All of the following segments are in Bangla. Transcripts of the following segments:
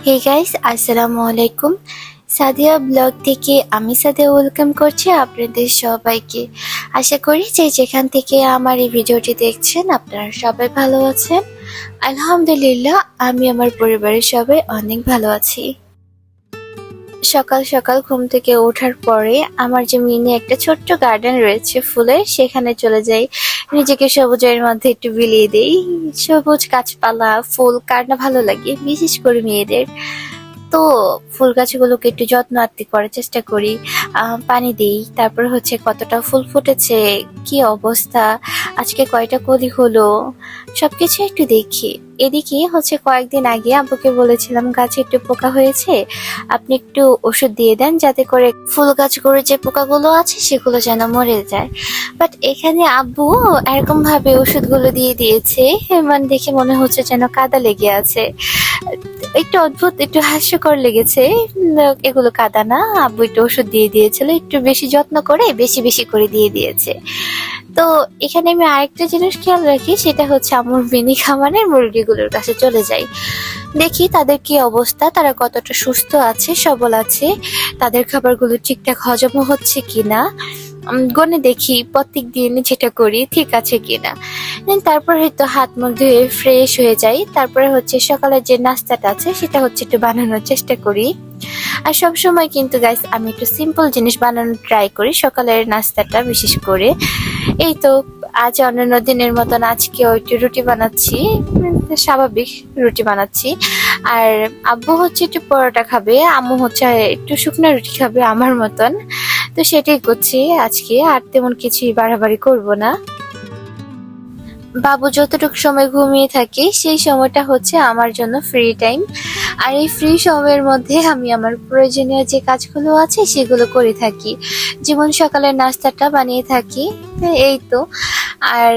হে গাইস, আসসালামু আলাইকুম। সাদিয়া ব্লগ থেকে আমি সাদিয়া ওয়েলকাম করছি আপনাদের সবাইকে। আশা করি যে যেখান থেকে আমার এই ভিডিওটি দেখছেন আপনারা সবাই ভালো আছেন। আলহামদুলিল্লাহ, আমি আমার পরিবারের সবাই অনেক ভালো আছি। সকাল সকাল ঘুম থেকে ওঠার পরে আমার যে মিনি একটা ছোট্ট গার্ডেন রয়েছে ফুলের, সেখানে চলে যাই। নিজেকে সবুজের মধ্যে একটু বিলিয়ে দেই। সবুজ গাছপালা ফুল কার না ভালো লাগে, বিশেষ করে মেয়েদের। তো ফুল গাছগুলোকে একটু যত্ন আত্তি করার চেষ্টা করি। পানি দিই, তারপর হচ্ছে কতটা ফুল ফুটেছে, কি অবস্থা, আজকে কয়টা কলি হলো, সবকিছু একটু দেখি। এদিকে হচ্ছে কয়েকদিন আগে আব্বুকে বলেছিলাম গাছে একটু পোকা হয়েছে, আপনি একটু ওষুধ দিয়ে দেন যাতে করে ফুল গাছগুলোর যে পোকাগুলো আছে সেগুলো যেন মরে যায়। বাট এখানে আব্বু এরকম ভাবে ওষুধগুলো দিয়ে দিয়েছে, মানে দেখে মনে হচ্ছে যেন কাদা লেগে আছে। একটু অদ্ভুত, একটু হাস্যকর লেগেছে। এগুলো কাদা না, আব্বু একটু ওষুধ দিয়ে দিয়েছিল, একটু বেশি যত্ন করে বেশি বেশি করে দিয়ে দিয়েছে। তো এখানে আমি আরেকটা জিনিস খেয়াল রাখি, সেটা হচ্ছে আমার মিনি খামারের মুরগিগুলোর কাছে চলে যাই, দেখি তাদের কি অবস্থা, তারা কতটা সুস্থ আছে, সবল আছে, তাদের খাবারগুলো ঠিকঠাক হজম হচ্ছে কিনা গনে দেখি, প্রত্যেক দিন যেটা করি ঠিক আছে কিনা। তারপর হয়তো হাত মুখ ধুয়ে ফ্রেশ হয়ে যাই। তারপরে হচ্ছে সকালের যে নাস্তাটা আছে সেটা হচ্ছে একটু বানানোর চেষ্টা করি। আর সব সময় কিন্তু গাইস আমি একটু সিম্পল জিনিস বানানোর ট্রাই করি সকালের নাস্তাটা বিশেষ করে। এই তো আজ অন্যান্য দিনের মতন আজকেও একটু রুটি বানাচ্ছি, স্বাভাবিক রুটি বানাচ্ছি। আর আব্বু হচ্ছে একটু পরোটা খাবে, আম্মু হচ্ছে একটু শুকনো রুটি খাবে আমার মতন। তো সেটাই করছি আজকে, আর তেমন কিছুই বাড়াবাড়ি করব না। বাবু যতটুকু সময় ঘুমিয়ে থাকে সেই সময়টা হচ্ছে আমার জন্য ফ্রি টাইম। আর এই ফ্রি সময়ের মধ্যে আমি আমার প্রয়োজনীয় যে কাজগুলো আছে সেগুলো করে থাকি, যেমন সকালের নাস্তাটা বানিয়ে থাকি। এই তো, আর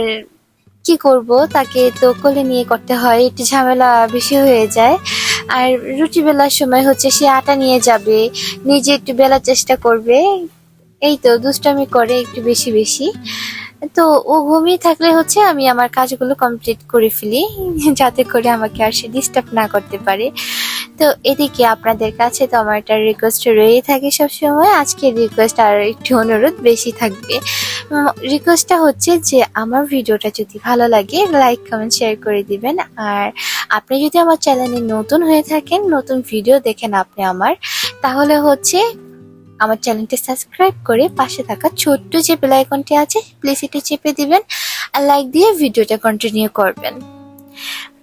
কি করব, তাকে তো কোলে নিয়ে করতে হয়, একটু ঝামেলা বেশি হয়ে যায়। আর রুটি বেলার সময় হচ্ছে সে আটা নিয়ে যাবে, নিজে একটু বেলার চেষ্টা করবে। এই তো দুষ্টামি করে একটু বেশি বেশি। তো ও ঘুমিয়ে থাকলে হচ্ছে আমি আমার কাজগুলো কমপ্লিট করে ফেলি, যাতে করে আমাকে আর সে ডিস্টার্ব না করতে পারে। তো এদিকে আপনাদের কাছে তো আমার একটা রিকোয়েস্ট রয়েই থাকে সবসময়, আজকে রিকোয়েস্ট আর একটু অনুরোধ বেশি থাকবে। রিকোয়েস্টটা হচ্ছে যে আমার ভিডিওটা যদি ভালো লাগে লাইক কমেন্ট শেয়ার করে দিবেন। আর আপনি যদি আমার চ্যানেলে নতুন হয়ে থাকেন, নতুন ভিডিও দেখেন আপনি আমার, তাহলে হচ্ছে আমার চ্যানেলটি সাবস্ক্রাইব করে পাশে থাকা ছোট্ট যে বেল আইকনটি আছে প্লিজ এটা চেপে দিবেন, আর লাইক দিয়ে ভিডিওটা কন্টিনিউ করবেন।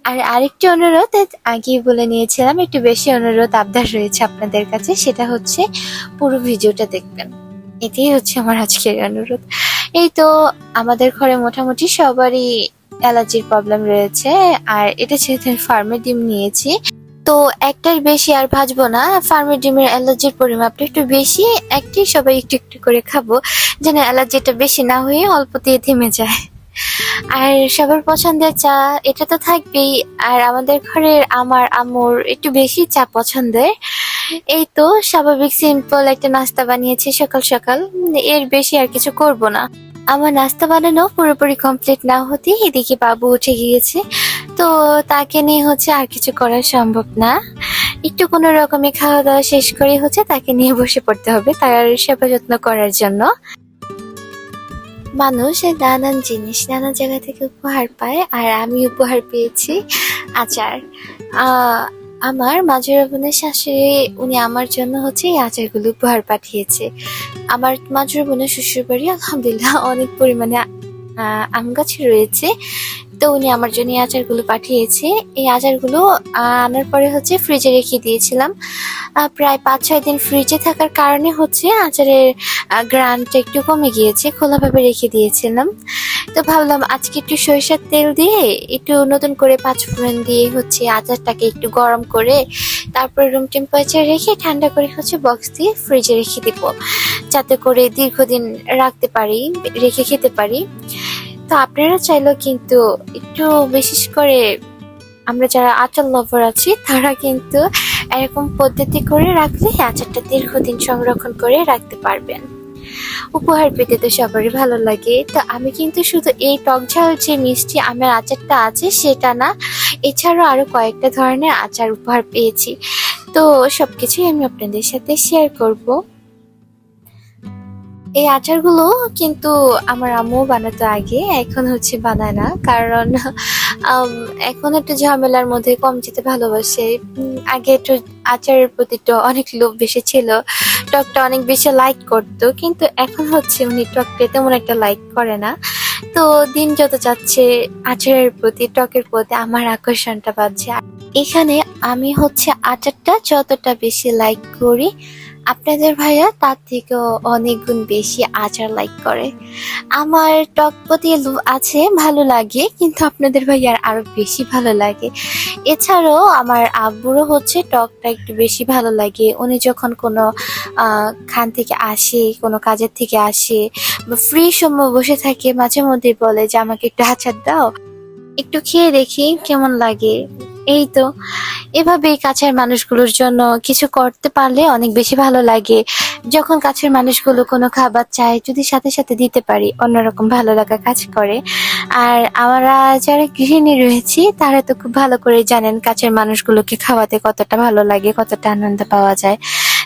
আর আরেকটি অনুরোধ আগেই বলে নিয়েছিলাম, একটু বেশি অনুরোধ আবদার রয়েছে আপনাদের কাছে, সেটা হচ্ছে পুরো ভিডিওটা দেখবেন। এটাই হচ্ছে আমার আজকের অনুরোধ। এই তো আমাদের ঘরে মোটামুটি সবারই অ্যালার্জির প্রবলেম রয়েছে, আর এটা যেহেতু ফার্মের ডিম নিয়েছি, তো একটার বেশি আর ভাজবো না। ফার্মের ডিমের অ্যালার্জির পরিমাপটা একটু বেশি, একটাই সবাই একটু একটু করে খাবো, যেন অ্যালার্জিটা বেশি না হয়ে অল্পতেই থেমে যায়। আর সবার পছন্দের চা এটা তো থাকবেই, আর আমাদের ঘরের আমার আম্মুর একটু বেশি চা পছন্দের। এই তো স্বাভাবিক সিম্পল একটা নাস্তা বানিয়েছি সকাল সকাল, এর বেশি আর কিছু করব না। আমার নাস্তা বানানো পুরোপুরি কমপ্লিট না হতে এদিকে বাবু উঠে গিয়েছে, তো তাকে নিয়ে হচ্ছে আর কিছু করা সম্ভব না। একটু কোনো রকমে খাওয়া দাওয়া শেষ করে হচ্ছে তাকে নিয়ে বসে পড়তে হবে তার সেবা যত্ন করার জন্য। মানুষ নানান জিনিস নানা জায়গা থেকে উপহার পায়, আর আমি উপহার পেয়েছি আচার। আমার মাঝের বোনের শাশুড়ি, উনি আমার জন্য হচ্ছে এই আচারগুলো উপহার পাঠিয়েছে। আমার মাঝের বোনের শ্বশুর বাড়ি আলহামদুলিল্লাহ অনেক পরিমাণে আম গাছ রয়েছে, তো উনি আমার জন্য এই আচারগুলো পাঠিয়েছে। এই আচারগুলো আনার পরে হচ্ছে ফ্রিজে রেখে দিয়েছিলাম, প্রায় 5-6 দিন ফ্রিজে থাকার কারণে হচ্ছে আচারের গ্রানটা একটু কমে গিয়েছে, খোলাভাবে রেখে দিয়েছিলাম। তো ভাবলাম আজকে একটু সরিষার তেল দিয়ে একটু নতুন করে 5 ফোড়ন দিয়ে হচ্ছে আচারটাকে একটু গরম করে তারপরে রুম টেম্পারেচার রেখে ঠান্ডা করে হচ্ছে বক্স দিয়ে ফ্রিজে রেখে দিব, যাতে করে দীর্ঘদিন রাখতে পারি, রেখে খেতে পারি। তো আপনারা চাইলেও কিন্তু একটু, বিশেষ করে আমরা যারা আচার লাভার আছি তারা কিন্তু এরকম পদ্ধতি করে রাখলে আচারটা দীর্ঘদিন সংরক্ষণ করে রাখতে পারবেন। উপহার পেতে তো সবারই ভালো লাগে। তো আমি কিন্তু শুধু এই টক ঝাল যে মিষ্টি আমের আচারটা আছে সেটা না, এছাড়াও আরো কয়েকটা ধরনের আচার উপহার পেয়েছি। তো সবকিছুই আমি আপনাদের সাথে শেয়ার করব। এই আচারগুলো কিন্তু আমার আম্মু বানাতো আগে, এখন হচ্ছে বানায় না, কারণ আম, এখন একটু ঝামেলার মধ্যে কম যেতে ভালোবাসে। আগে একটু আচারের প্রতি তো অনেক লোভ বেশি ছিল, টকটা অনেক বেশি লাইক করতো, কিন্তু এখন হচ্ছে উনি টকটা তেমন একটা লাইক করে না। তো দিন যত যাচ্ছে আচারের প্রতি, টকের প্রতি আমার আকর্ষণটা বাড়ছে। এখানে আমি হচ্ছে আচারটা যতটা বেশি লাইক করি, আপনাদের ভাইয়া তার থেকেও অনেক গুণ বেশি আচার লাইক করে। আমার টক প্রতি লোভ আছে, ভালো লাগে, কিন্তু আপনাদের ভাইয়ার আরো বেশি ভালো লাগে। এছাড়াও আমার আব্বুরও হচ্ছে টকটা একটু বেশি ভালো লাগে। উনি যখন কোনো খান থেকে আসে, কোনো কাজের থেকে আসে বা ফ্রি সময় বসে থাকে, মাঝে মধ্যে বলে যে আমাকে একটু আচার দাও, একটু খেয়ে দেখি কেমন লাগে। এই তো এভাবেই কাছের মানুষগুলোর জন্য কিছু করতে পারলে অনেক বেশি ভালো লাগে। যখন কাছের মানুষগুলো কোনো খাবার চায়, যদি সাথে সাথে দিতে পারি, অন্যরকম ভালো লাগা কাজ করে। আর আমরা যারা গৃহিণী রয়েছি তারা তো খুব ভালো করে জানেন কাছের মানুষগুলোকে খাওয়াতে কতটা ভালো লাগে, কতটা আনন্দ পাওয়া যায়।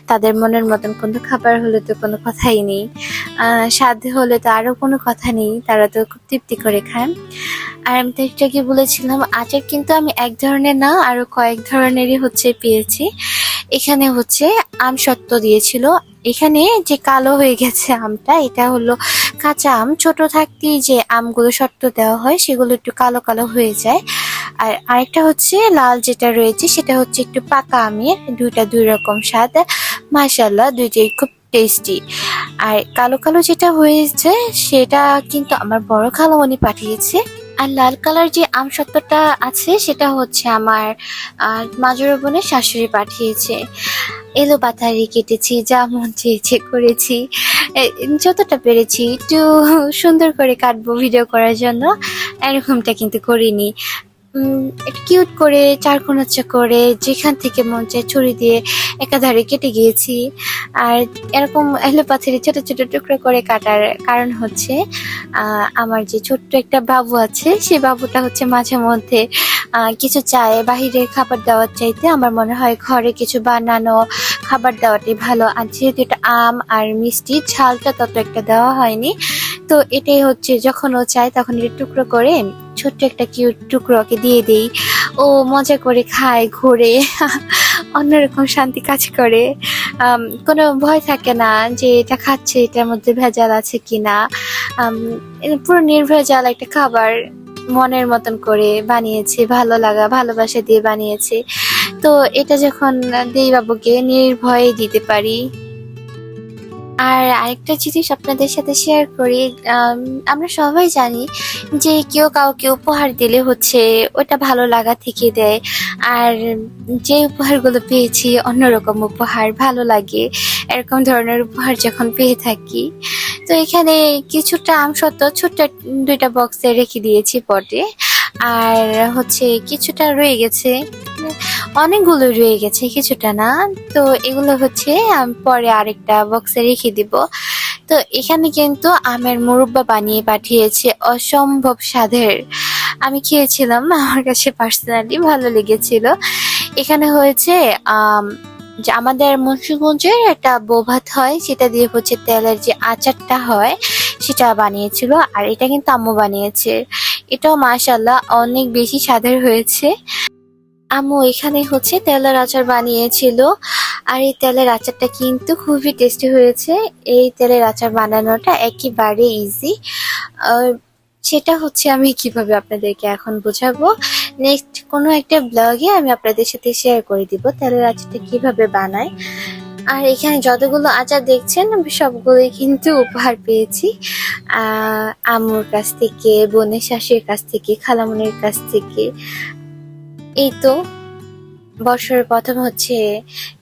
তাদের মনের মতন কোনো খাবার হলে তো কোনো কথাই নেই, স্বাদ হলে তো আরো কোনো কথা নেই, তারা তো খুব তৃপ্তি করে খায়। আর আমি তো একটু আগে বলেছিলাম আচার কিন্তু আমি এক ধরনের না, আরো কয়েক ধরনেরই হচ্ছে পেয়েছি। এখানে হচ্ছে আম সত্ত্ব দিয়েছিল। এখানে যে কালো হয়ে গেছে আমটা, এটা হলো কাঁচা আম। ছোট থাকতেই যে আমগুলো সত্ত্ব দেওয়া হয় সেগুলো একটু কালো কালো হয়ে যায়। আর আরেকটা হচ্ছে লাল যেটা রয়েছে সেটা হচ্ছে একটু পাকা আমের। দুইটা দুই রকম স্বাদ, মাশাআল্লাহ দুইটাই খুব টেস্টি। আর কালো কালো যেটা হয়েছে সেটা কিন্তু আমার বড় খালামণি পাঠিয়েছে। আর লাল কালার যে আমসত্ত্বটা আছে সেটা হচ্ছে আমার মাজুর বোনের শাশুড়ি পাঠিয়েছে। এলো পাথারি কেটেছি, যা মন চেয়েছে করেছি, যতটা পেরেছি একটু সুন্দর করে কাটবো ভিডিও করার জন্য, এরকমটা কিন্তু করিনি। একটু কিউট করে চারকোনা করে যেখান থেকে মন চায় ছুরি দিয়ে একাধারে কেটে গিয়েছি। আর এরকম এলো পাথরে ছোট ছোট টুকরো করে কাটার কারণ হচ্ছে আমার যে ছোট্ট একটা বাবু আছে, সেই বাবুটা হচ্ছে মাঝে মধ্যে কিছু চায়, বাহিরের খাবার দেওয়ার চাইতে আমার মনে হয় ঘরে কিছু বানানো খাবার দেওয়াটাই ভালো। আর যেহেতু এটা আম আর মিষ্টি, ঝালটা তত একটা দেওয়া হয়নি, তো এটাই হচ্ছে যখন ও চায় তখন এটা টুকরো করে ছোট্ট একটা কিউট টুকরো ওকে দিয়ে দেই। ও মজা করে খায়, ঘোরে, অন্যরকম শান্তি কাজ করে। কোনো ভয় থাকে না যে এটা খাচ্ছে এটার মধ্যে ভেজাল আছে কিনা। পুরো নির্ভেজাল একটা খাবার মনের মতন করে বানিয়েছে, ভালো লাগা ভালোবাসা দিয়ে বানিয়েছে। তো এটা যখন দেই বাবুকে নির্ভয়ে দিতে পারি। আর আরেকটা জিনিস আপনাদের সাথে শেয়ার করি, আমরা সবাই জানি যে কেউ কাউকে উপহার দিলে হচ্ছে ওটা ভালো লাগা থেকে দেয়। আর যে উপহারগুলো পেয়েছি অন্যরকম উপহার, ভালো লাগে এরকম ধরনের উপহার যখন পেয়ে থাকি। তো এখানে কিছুটা আমসত্ত্ব ছোট্ট দুইটা বক্সে রেখে দিয়েছি পটে। আর হচ্ছে কিছুটা রয়ে গেছে, অনেকগুলো রয়ে গেছে, কিছুটা না। তো এগুলো হচ্ছে আমি পরে আরেকটা বক্সে রেখে দিব। তো এখানে কিন্তু আমের মুরব্বা বানিয়ে পাঠিয়েছে, অসম্ভব স্বাদের। আমি খেয়েছিলাম, আমার কাছে পার্সোনালি ভালো লেগেছিল। এখানে হয়েছে যে আমাদের মুন্সিগঞ্জের একটা বৌভাত হয়, সেটা দিয়ে হচ্ছে তেলের যে আচারটা হয় সেটা বানিয়েছিল। আর এটা কিন্তু আম্মু বানিয়েছে, এটাও মাশাআল্লাহ অনেক বেশি স্বাদের হয়েছে। আম্মু এখানে হচ্ছে তেলের আচার বানিয়েছিল। আর এই তেলের আচারটা কিন্তু খুবই টেস্টি হয়েছে। এই তেলের আচার বানানোটা একেবারে ইজি। সেটা হচ্ছে আমি কিভাবে আপনাদেরকে এখন বোঝাবো, নেক্সট কোনো একটা ব্লগে আমি আপনাদের সাথে শেয়ার করে দিব তেলের আচারটা কিভাবে বানায়। আর এখানে যতগুলো আচার দেখছেন আমি সবগুলোই কিন্তু উপহার পেয়েছি আম্মুর কাছ থেকে, বোনের শাশুড়ির কাছ থেকে, খালামুনির কাছ থেকে। এই তো বছরের প্রথম হচ্ছে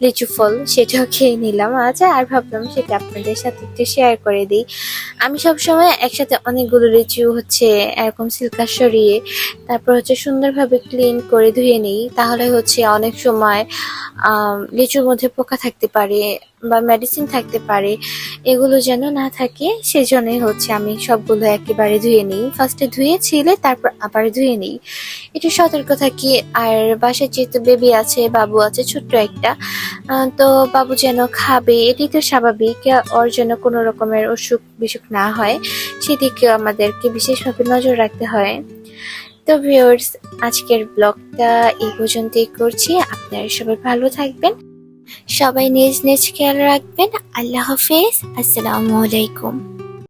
লিচু ফল, সেটাও খেয়ে নিলাম আজ। আর ভাবলাম সেটা আপনাদের সাথে একটু শেয়ার করে দিই। আমি সবসময় একসাথে অনেকগুলো লিচু হচ্ছে এরকম সিল্কা সরিয়ে তারপর হচ্ছে সুন্দরভাবে ক্লিন করে ধুয়ে নিই, তাহলে হচ্ছে অনেক সময় লিচুর মধ্যে পোকা থাকতে পারে, বা মেডিসিন থাকতে পারে, এগুলো যেন না থাকে। সেজন্যই হচ্ছে আমি সবগুলো একেবারে ধুয়ে নিই। ফার্স্টে ধুয়ে ছিলে তারপর আবার ধুয়ে নিই, একটু সতর্ক থাকি। আর বাসায় যেহেতু বেবি আছে, বাবু আছে ছোট্ট একটা, তো বাবু যেন খাবে, এটি তো স্বাভাবিক। ওর যেন কোনো রকমের অসুখ বিসুখ না হয়, সেদিকে আমাদেরকে বিশেষভাবে নজর রাখতে হয়। তো ভিউয়ার্স, আজকের ব্লগটা এই পর্যন্তই করছি। আপনারা সবাই ভালো থাকবেন, সবাই নিজ নিজ খেয়াল রাখবেন। আল্লাহ হাফেজ, আসসালামু আলাইকুম।